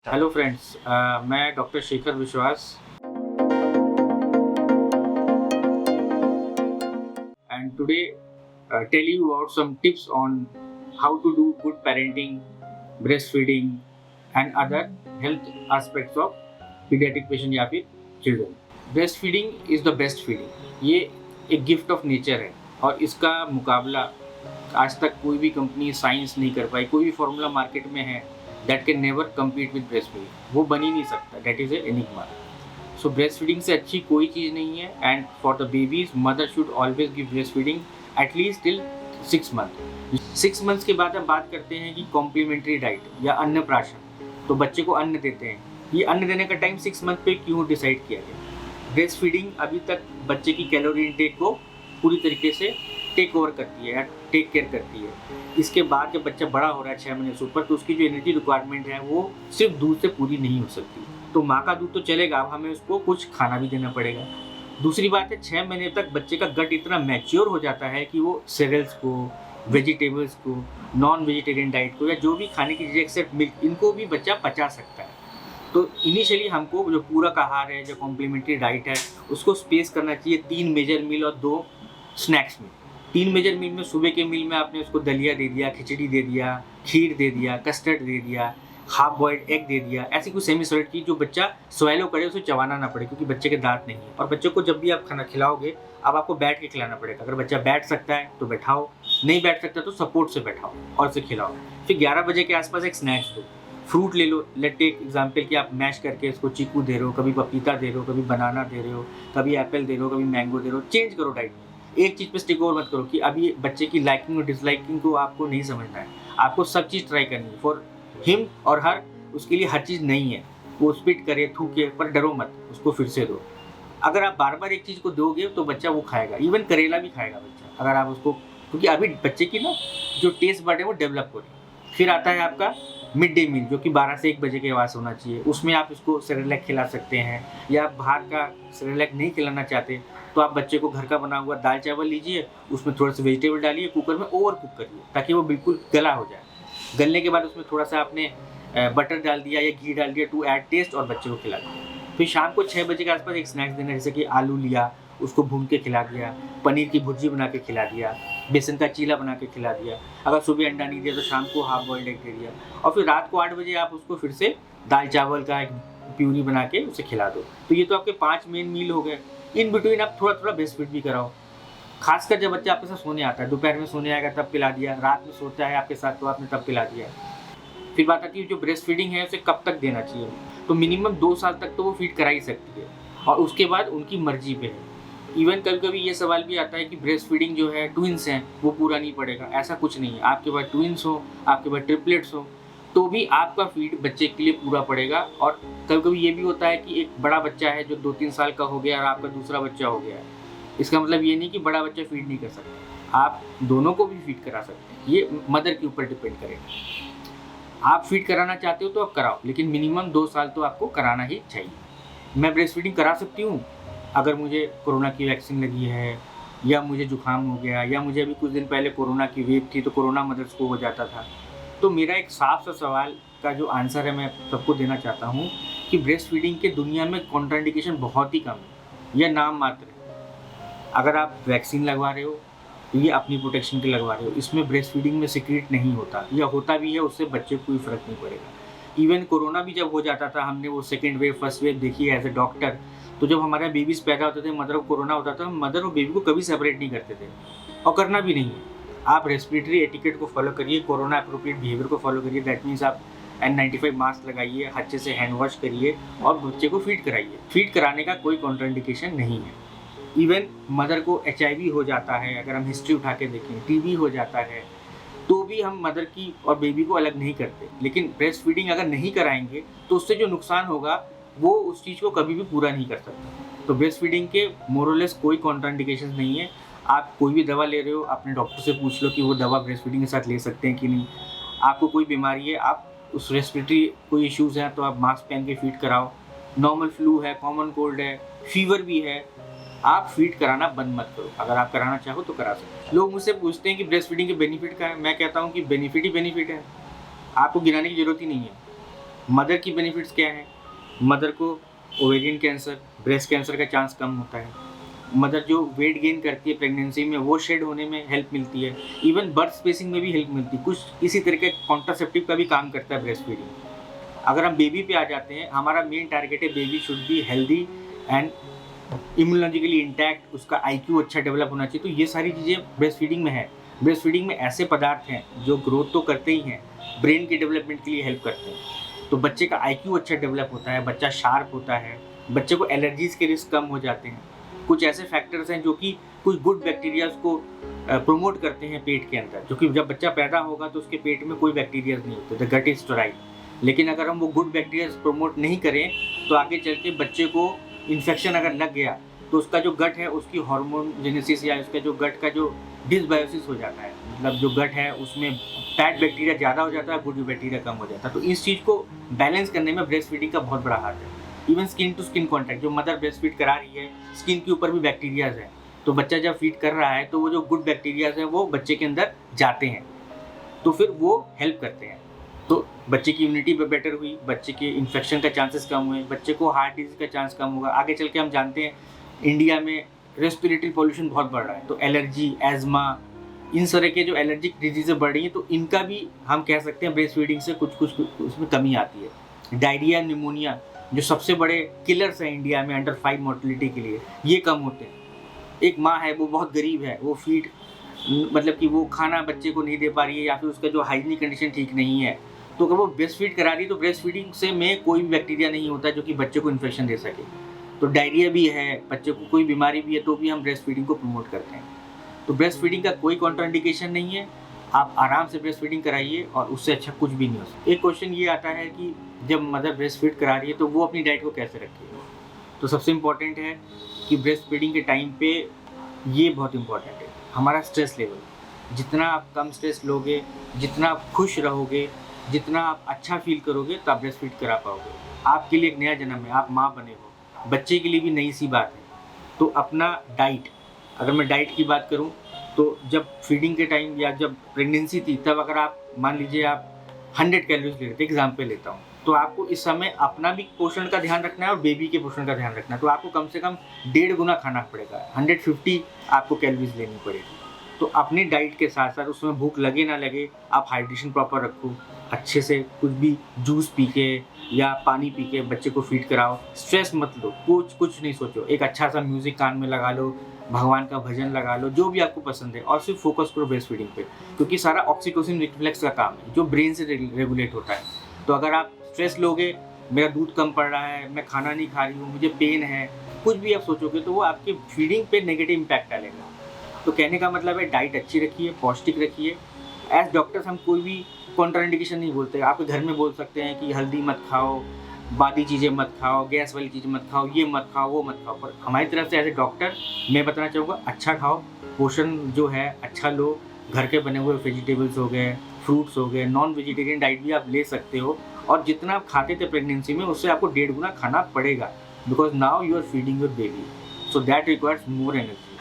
Hello friends, मैं doctor Shekhar विश्वास and today tell you about some tips on how to do good parenting, breastfeeding and other health aspects of pediatric patient या फिर children. Breastfeeding is the best feeding. ये एक gift of nature है और इसका मुकाबला आज तक कोई भी कंपनी साइंस नहीं कर पाई. कोई भी फॉर्मूला मार्केट में है that can never compete with breast feeding. वो बन ही नहीं सकता. That is a enigma. So breast feeding से अच्छी कोई चीज़ नहीं है. And for the babies mother should always give breast feeding at least till 6 month. 6 months के बाद हम बात करते हैं कि कॉम्प्लीमेंट्री डाइट या अन्नप्राशन. तो बच्चे को अन्न देते हैं. ये अन्न देने का टाइम 6 मंथ पे क्यों डिसाइड किया गया? ब्रेस्ट फीडिंग अभी तक बच्चे की कैलोरी इनटेक को पूरी तरीके से टेक ओवर करती है या टेक केयर करती है. इसके बाद जब बच्चा बड़ा हो रहा है 6 महीने से ऊपर, तो उसकी जो एनर्जी रिक्वायरमेंट है वो सिर्फ दूध से पूरी नहीं हो सकती. तो माँ का दूध तो चलेगा, अब हमें उसको कुछ खाना भी देना पड़ेगा. दूसरी बात है 6 महीने तक बच्चे का गट इतना मैच्योर हो जाता है कि वो सीरियल्स को, वेजिटेबल्स को, नॉन वेजिटेरियन डाइट को या जो भी खाने की चीज़ें एक्सेप्ट मिल्क, इनको भी बच्चा पचा सकता है. तो इनिशियली हमको जो पूरक आहार है, जो कॉम्प्लीमेंट्री डाइट है, उसको स्पेस करना चाहिए 3 मेजर मील और 2 स्नैक्स में. 3 मेजर मील में सुबह के मील में आपने उसको दलिया दे दिया, खिचड़ी दे दिया, खीर दे दिया, कस्टर्ड दे दिया, हाफ बॉइल्ड एग दे दिया. ऐसी कुछ सेमी सॉलिड चीज़ जो बच्चा स्वेलो करे, उसे चबाना ना पड़े, क्योंकि बच्चे के दांत नहीं है. और बच्चों को जब भी आप खाना खिलाओगे, अब आपको बैठ के खिलाना पड़ेगा. अगर बच्चा बैठ सकता है तो बैठाओ, नहीं बैठ सकता तो सपोर्ट से बैठाओ और उसे खिलाओ. फिर 11 बजे के आसपास एक स्नैक्स दो. फ्रूट ले लो. लेट टेक एग्जाम्पल कि आप मैश करके इसको चीकू दे रहे हो, कभी पपीता दे रहे हो, कभी बनाना दे रहे हो, कभी एप्पल दे रहे हो, कभी मैंगो दे रहे हो. चेंज करो डाइट में. एक चीज़ पे स्टिक ओवर मत करो कि अभी बच्चे की लाइकिंग और डिसलाइकिंग को आपको नहीं समझना है. आपको सब चीज़ ट्राई करनी है. फॉर हिम और हर, उसके लिए हर चीज़ नहीं है. वो स्पिट करे, थूके, पर डरो मत, उसको फिर से दो. अगर आप बार बार एक चीज़ को दोगे तो बच्चा वो खाएगा. इवन करेला भी खाएगा बच्चा अगर आप उसको, क्योंकि अभी बच्चे की ना जो टेस्ट बड है वो डेवलप हो रही है. फिर आता है आपका मिड डे मील, जो कि 12 से 1 बजे के आवास होना चाहिए. उसमें आप इसको सेरेलैक खिला सकते हैं, या आप बाहर का सेरेलैक नहीं खिलाना चाहते तो आप बच्चे को घर का बना हुआ दाल चावल लीजिए, उसमें थोड़ा सा वेजिटेबल डालिए, कुकर में ओवर कुक करिए ताकि वो बिल्कुल गला हो जाए. गलने के बाद उसमें थोड़ा सा आपने बटर डाल दिया या घी डाल दिया टू ऐड टेस्ट और बच्चे को खिला दिया. फिर शाम को 6 बजे के आसपास एक स्नैक्स देना, जैसे कि आलू लिया, उसको भून के खिला दिया, पनीर की भुर्जी बना के खिला दिया, बेसन का चीला बना के खिला दिया. अगर सुबह अंडा नहीं दिया तो शाम को हाफ बॉइल्ड एग दे दिया. और फिर रात को 8 बजे आप उसको फिर से दाल चावल का एक प्यूरी बना के उसे खिला दो. तो ये तो आपके 5 मेन मील हो गए. इन बिटवीन आप थोड़ा थोड़ा ब्रेस्ट फीड भी कराओ. खासकर जब बच्चा आपके साथ सोने आता है, दोपहर में सोने आएगा तब पिला दिया, रात में सोता है आपके साथ तो आपने तब पिला दिया. फिर बात आती है जो ब्रेस्ट फीडिंग है उसे कब तक देना चाहिए. तो मिनिमम 2 साल तक तो वो फीड करा ही सकती है और उसके बाद उनकी मर्जी पे है. इवन कभी कभी ये सवाल भी आता है कि ब्रेस्ट फीडिंग जो है ट्विंस हैं वो पूरा नहीं पड़ेगा. ऐसा कुछ नहीं है. आपके पास ट्विंस हो, आपके पास ट्रिपलेट्स हो, तो भी आपका फीड बच्चे के लिए पूरा पड़ेगा. और कभी कभी ये भी होता है कि एक बड़ा बच्चा है जो 2-3 साल का हो गया और आपका दूसरा बच्चा हो गया है. इसका मतलब ये नहीं कि बड़ा बच्चा फीड नहीं कर सकता. आप दोनों को भी फीड करा सकते हैं. ये मदर के ऊपर डिपेंड करेगा. आप फीड कराना चाहते हो तो आप कराओ, लेकिन मिनिमम 2 साल तो आपको कराना ही चाहिए. मैं ब्रेस्ट फीडिंग करा सकती हूँ अगर मुझे कोरोना की वैक्सीन लगी है, या मुझे जुकाम हो गया, या मुझे अभी कुछ दिन पहले कोरोना की वेव थी तो कोरोना मदर्स को हो जाता था. तो मेरा एक साफ सा सवाल का जो आंसर है मैं सबको देना चाहता हूँ कि ब्रेस्ट फीडिंग के दुनिया में कॉन्ट्राइंडिकेशन बहुत ही कम है, यह नाम मात्र है. अगर आप वैक्सीन लगवा रहे हो तो ये अपनी प्रोटेक्शन के लगवा रहे हो. इसमें ब्रेस्ट फीडिंग में सीक्रेट नहीं होता, या होता भी है उससे बच्चे को कोई फ़र्क नहीं पड़ेगा. इवन कोरोना भी जब हो जाता था, हमने वो सेकेंड वेव फर्स्ट वेव देखी है एज ए डॉक्टर. तो जब हमारे बेबीज़ पैदा होते थे, मदर को कोरोना होता था, हम मदर और बेबी को कभी सेपरेट नहीं करते थे और करना भी नहीं है. आप रेस्पिरेटरी एटिकेट को फॉलो करिए, कोरोना अप्रोप्रिएट बिहेवियर को फॉलो करिए. दैट मीन्स आप N95 मास्क लगाइए, अच्छे से हैंड वॉश करिए और बच्चे को फीड कराइए. फीड कराने का कोई कॉन्ट्राइंडिकेशन नहीं है. इवन मदर को HIV हो जाता है, अगर हम हिस्ट्री उठा के देखें, TB हो जाता है, तो भी हम मदर की और बेबी को अलग नहीं करते. लेकिन ब्रेस्ट फीडिंग अगर नहीं कराएंगे तो उससे जो नुकसान होगा वो उस चीज़ को कभी भी पूरा नहीं कर सकता. तो ब्रेस्ट फीडिंग के मोरलेस कोई कॉन्ट्राइंडिकेशन नहीं है. आप कोई भी दवा ले रहे हो, अपने डॉक्टर से पूछ लो कि वो दवा ब्रेस्ट फीडिंग के साथ ले सकते हैं कि नहीं. आपको कोई बीमारी है, आप उस रेस्पिरेटरी कोई इश्यूज़ हैं तो आप मास्क पहन के फीड कराओ. नॉर्मल फ्लू है, कॉमन कोल्ड है, फीवर भी है, आप फीड कराना बंद मत करो. अगर आप कराना चाहो तो करा सकते. लोग मुझसे पूछते हैं कि ब्रेस्ट फीडिंग के बेनिफिट क्या है. मैं कहता हूँ कि बेनिफिट ही बेनिफिट है, आपको गिनाने की ज़रूरत ही नहीं है. मदर की बेनिफिट्स क्या हैं? मदर को ओवेरियन कैंसर, ब्रेस्ट कैंसर का चांस कम होता है। मदर जो वेट गेन करती है प्रेगनेंसी में, वो शेड होने में हेल्प मिलती है। इवन बर्थ स्पेसिंग में भी हेल्प मिलती है। कुछ इसी तरह के कॉन्ट्रासेप्टिव का भी काम करता है ब्रेस्ट फीडिंग। अगर हम बेबी पे आ जाते हैं, हमारा मेन टारगेट है baby should be healthy and immunologically intact, उसका IQ अच्छा डेवलप होना चाहिए। तो ये सारी चीज़ें ब्रेस्ट फीडिंग में है। ब्रेस्ट फीडिंग में ऐसे पदार्थ हैं जो ग्रोथ तो करते ही हैं, ब्रेन के डेवलपमेंट के लिए हेल्प करते हैं। तो बच्चे का IQ अच्छा डेवलप होता है, बच्चा शार्प होता है, बच्चे को एलर्जीज़ के रिस्क कम हो जाते हैं। कुछ ऐसे फैक्टर्स हैं जो कि कुछ गुड बैक्टीरियाज को प्रोमोट करते हैं पेट के अंदर, जो कि जब बच्चा पैदा होगा तो उसके पेट में कोई बैक्टीरियाज नहीं होते, द गट इज स्टेराइल। लेकिन अगर हम वो गुड बैक्टीरियाज प्रमोट नहीं करें तो आगे चल के बच्चे को इन्फेक्शन अगर लग गया तो उसका जो गट है उसकी हार्मोन जेनेसिस या उसका जो गट का जो डिसबायोसिस हो जाता है, मतलब जो गट है उसमें बैड बैक्टीरिया ज़्यादा हो जाता है, गुड बैक्टीरिया कम हो जाता है। तो इस चीज़ को बैलेंस करने में ब्रेस्ट फीडिंग का बहुत बड़ा हाथ है। Even skin to skin contact, जो मदर ब्रेस्ट फीड करा रही है, स्किन के ऊपर भी बैक्टीरियाज हैं, तो बच्चा जब फीड कर रहा है तो वो जो गुड बैक्टीरियाज हैं वो बच्चे के अंदर जाते हैं, तो फिर वो हेल्प करते हैं। तो बच्चे की इम्यूनिटी बेटर हुई, बच्चे के इन्फेक्शन का चांसेस कम हुए, बच्चे को हार्ट डिजीज का चांस कम होगा। आगे चल के हम जानते हैं इंडिया में रेस्पिरेटरी पॉल्यूशन बहुत बढ़ रहा है, तो एलर्जी, एजमा, इन तरह के जो एलर्जिक डिजीज़ें बढ़ रही हैं, तो इनका भी हम कह सकते हैं ब्रेस्ट फीडिंग से कुछ उसमें कमी आती है। डायरिया, निमोनिया जो सबसे बड़े किलर्स हैं इंडिया में अंडर 5 मोर्टेलिटी के लिए, ये कम होते हैं। एक माँ है वो बहुत गरीब है, वो फीड मतलब कि वो खाना बच्चे को नहीं दे पा रही है या फिर उसका जो हाइजीनिक कंडीशन ठीक नहीं है, तो अगर वो ब्रेस्ट फीड करा रही है तो ब्रेस्ट फीडिंग से में कोई भी बैक्टीरिया नहीं होता जो कि बच्चे को इन्फेक्शन दे सके। तो डायरिया भी है, बच्चे को कोई बीमारी भी है, तो भी हम ब्रेस्ट फीडिंग को प्रमोट करते हैं। तो ब्रेस्ट फीडिंग का कोई कॉन्ट्राइंडिकेशन नहीं है, आप आराम से ब्रेस्ट फीडिंग कराइए और उससे अच्छा कुछ भी नहीं हो सकता। एक क्वेश्चन ये आता है कि जब मदर ब्रेस्ट फीड करा रही है तो वो अपनी डाइट को कैसे रखे। तो सबसे इम्पॉर्टेंट है कि ब्रेस्ट फीडिंग के टाइम पे ये बहुत इम्पॉर्टेंट है, हमारा स्ट्रेस लेवल। जितना आप कम स्ट्रेस लोगे, जितना आप खुश रहोगे, जितना आप अच्छा फील करोगे, तो आप ब्रेस्ट फीड करा पाओगे। आपके लिए एक नया जन्म है, आप माँ बने हो, बच्चे के लिए भी नई सी बात है। तो अपना डाइट, अगर मैं डाइट की बात करूं तो जब फीडिंग के टाइम या जब प्रेगनेंसी थी तब अगर आप मान लीजिए आप 100 कैलोरीज ले रहे थे, एग्जाम्पल लेता हूँ, तो आपको इस समय अपना भी पोषण का ध्यान रखना है और बेबी के पोषण का ध्यान रखना है। तो आपको कम से कम 1.5 गुना खाना पड़ेगा, 150 आपको कैलोरीज लेनी पड़ेगी। तो अपनी डाइट के साथ साथ उसमें भूख लगे ना लगे, आप हाइड्रेशन प्रॉपर रखो, अच्छे से कुछ भी जूस पी के या पानी पी के बच्चे को फीड कराओ। स्ट्रेस मत लो, कुछ नहीं सोचो, एक अच्छा सा म्यूज़िक कान में लगा लो, भगवान का भजन लगा लो, जो भी आपको पसंद है, और सिर्फ फोकस करो ब्रेस्ट फीडिंग पे, क्योंकि सारा ऑक्सीटोसिन रिफ्लेक्स का काम है जो ब्रेन से रेगुलेट होता है। तो अगर आप स्ट्रेस लोगे, मेरा दूध कम पड़ रहा है, मैं खाना नहीं खा रही हूँ, मुझे पेन है, कुछ भी आप सोचोगे तो वो आपके फीडिंग पे नेगेटिव इम्पैक्ट डालेगा। तो कहने का मतलब है डाइट अच्छी रखिए, पौष्टिक रखिए। एज डॉक्टर्स हम कोई भी कॉन्ट्राइंडिकेशन नहीं बोलते। आप घर में बोल सकते हैं कि हल्दी मत खाओ, बादी चीज़ें मत खाओ, गैस वाली चीज़ें मत खाओ, ये मत खाओ, वो मत खाओ, पर हमारी तरफ से एज ए डॉक्टर मैं बताना चाहूँगा अच्छा खाओ, पोषण जो है अच्छा लो, घर के बने हुए वेजिटेबल्स हो गए, फ्रूट्स हो गए, नॉन वेजिटेरियन डाइट भी आप ले सकते हो, और जितना आप खाते थे प्रेगनेंसी में उससे आपको 1.5 गुना खाना पड़ेगा, because now you are feeding your baby, so that requires more energy.